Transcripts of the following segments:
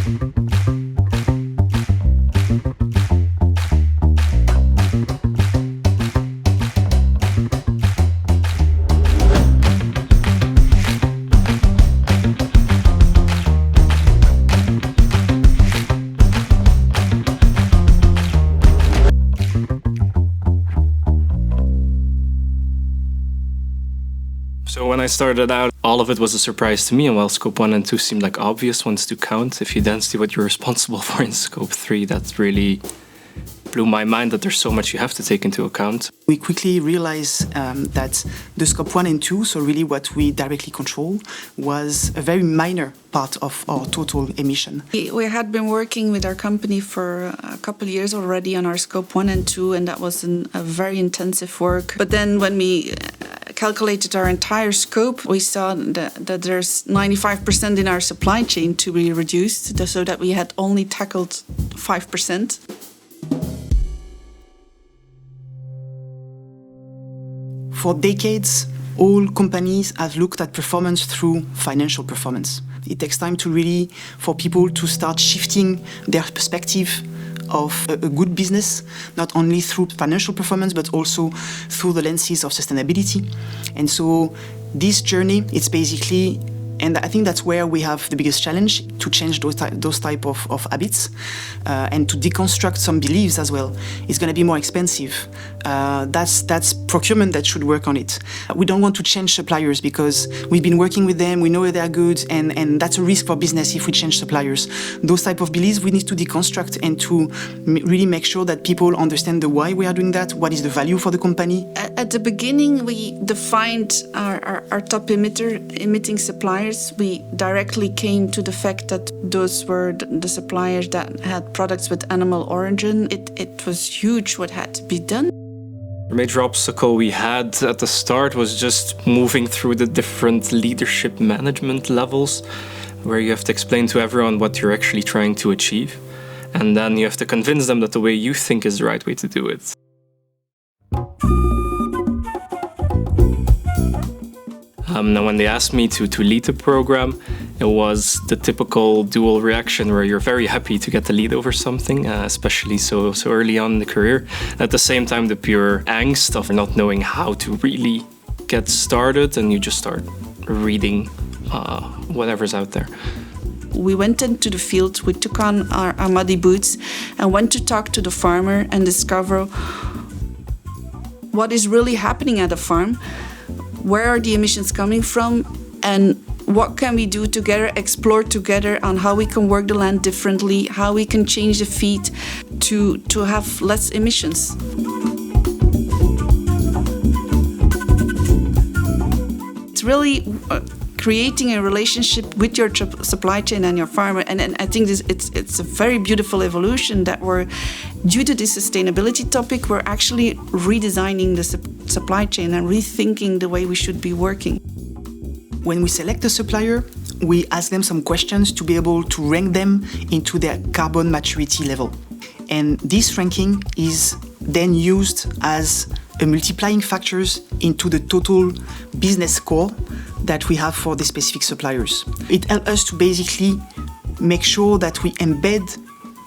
So when I started out, all of it was a surprise to me, and while Scope 1 and 2 seemed like obvious ones to count, if you then see what you're responsible for in Scope 3, that really blew my mind that there's so much you have to take into account. We quickly realized that the Scope 1 and 2, so really what we directly control, was a very minor part of our total emission. We had been working with our company for a couple of years already on our Scope 1 and 2, and that was a very intensive work. But then when we calculated our entire scope, we saw that there's 95% in our supply chain to be reduced, so that we had only tackled 5%. For decades, all companies have looked at performance through financial performance. It takes time to really, for people to start shifting their perspective of a good business, not only through financial performance, but also through the lenses of sustainability. And so this journey, it's basically, and I think that's where we have the biggest challenge, to change those type of habits and to deconstruct some beliefs as well. It's going to be more expensive. That's procurement that should work on it. We don't want to change suppliers because we've been working with them, we know they're good, and that's a risk for business if we change suppliers. Those type of beliefs we need to deconstruct and to really make sure that people understand the why we are doing that, what is the value for the company. At the beginning, we defined our top emitting suppliers. We directly came to the fact that those were the suppliers that had products with animal origin. It was huge what had to be done. The major obstacle we had at the start was just moving through the different leadership management levels, where you have to explain to everyone what you're actually trying to achieve. And then you have to convince them that the way you think is the right way to do it. Now, when they asked me to lead the program, it was the typical dual reaction where you're very happy to get the lead over something, especially so early on in the career. At the same time, the pure angst of not knowing how to really get started, and you just start reading whatever's out there. We went into the field, we took on our muddy boots and went to talk to the farmer and discover what is really happening at the farm. Where are the emissions coming from, and what can we do together, explore together on how we can work the land differently, how we can change the feed to have less emissions. It's really creating a relationship with your supply chain and your farmer, and I think it's a very beautiful evolution that we're, due to this sustainability topic, we're actually redesigning the supply chain and rethinking the way we should be working. When we select a supplier, we ask them some questions to be able to rank them into their carbon maturity level. And this ranking is then used as a multiplying factors into the total business score that we have for the specific suppliers. It helps us to basically make sure that we embed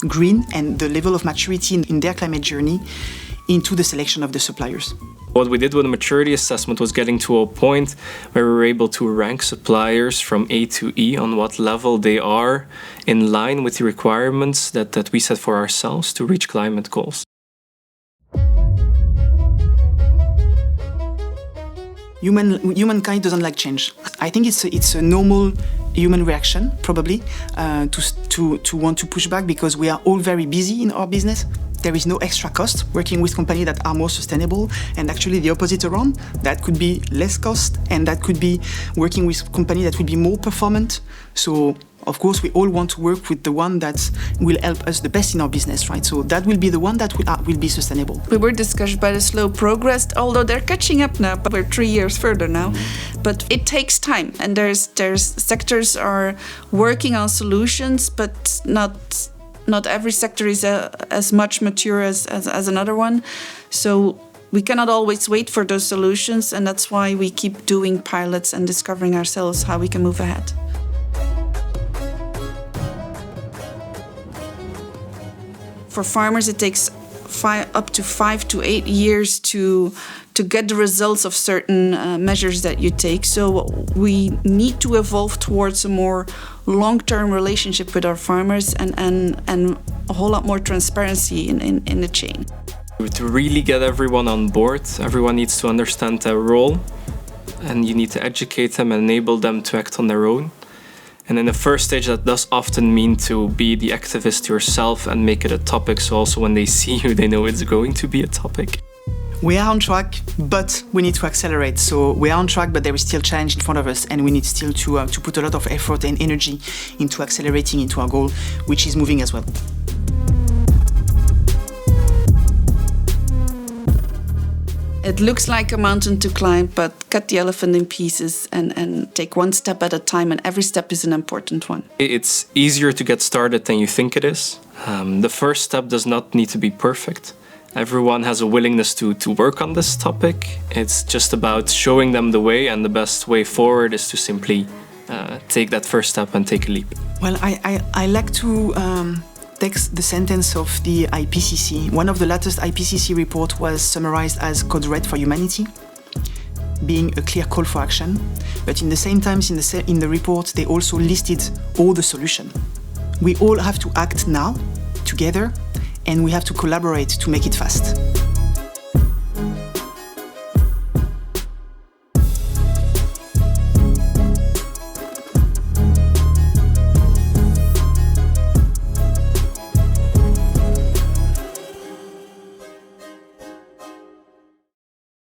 green and the level of maturity in their climate journey into the selection of the suppliers. What we did with the maturity assessment was getting to a point where we were able to rank suppliers from A to E on what level they are in line with the requirements that we set for ourselves to reach climate goals. Humankind doesn't like change. I think it's a normal human reaction, probably, to want to push back because we are all very busy in our business. There is no extra cost working with companies that are more sustainable, and actually the opposite around. That could be less cost, and that could be working with companies that will be more performant. So, of course, we all want to work with the one that will help us the best in our business, right? So that will be the one that will be sustainable. We were discouraged by the slow progress, although they're catching up now, but we're 3 years further now. But it takes time, and there's sectors are working on solutions, but not every sector is as much mature as another one. So we cannot always wait for those solutions, and that's why we keep doing pilots and discovering ourselves how we can move ahead. For farmers, it takes up to 5 to 8 years to get the results of certain measures that you take. So we need to evolve towards a more long-term relationship with our farmers and a whole lot more transparency in the chain. To really get everyone on board, everyone needs to understand their role, and you need to educate them and enable them to act on their own. And in the first stage, that does often mean to be the activist yourself and make it a topic, so also when they see you, they know it's going to be a topic. We are on track, but we need to accelerate. So we are on track, but there is still challenge in front of us, and we need still to put a lot of effort and energy into accelerating into our goal, which is moving as well. It looks like a mountain to climb, but cut the elephant in pieces and take one step at a time, and every step is an important one. It's easier to get started than you think it is. The first step does not need to be perfect. Everyone has a willingness to work on this topic. It's just about showing them the way, and the best way forward is to simply take that first step and take a leap. Well, I like to take the sentence of the IPCC. One of the latest IPCC report was summarized as Code Red for Humanity, being a clear call for action. But in the same time, in the report, they also listed all the solutions. We all have to act now, together, and we have to collaborate to make it fast.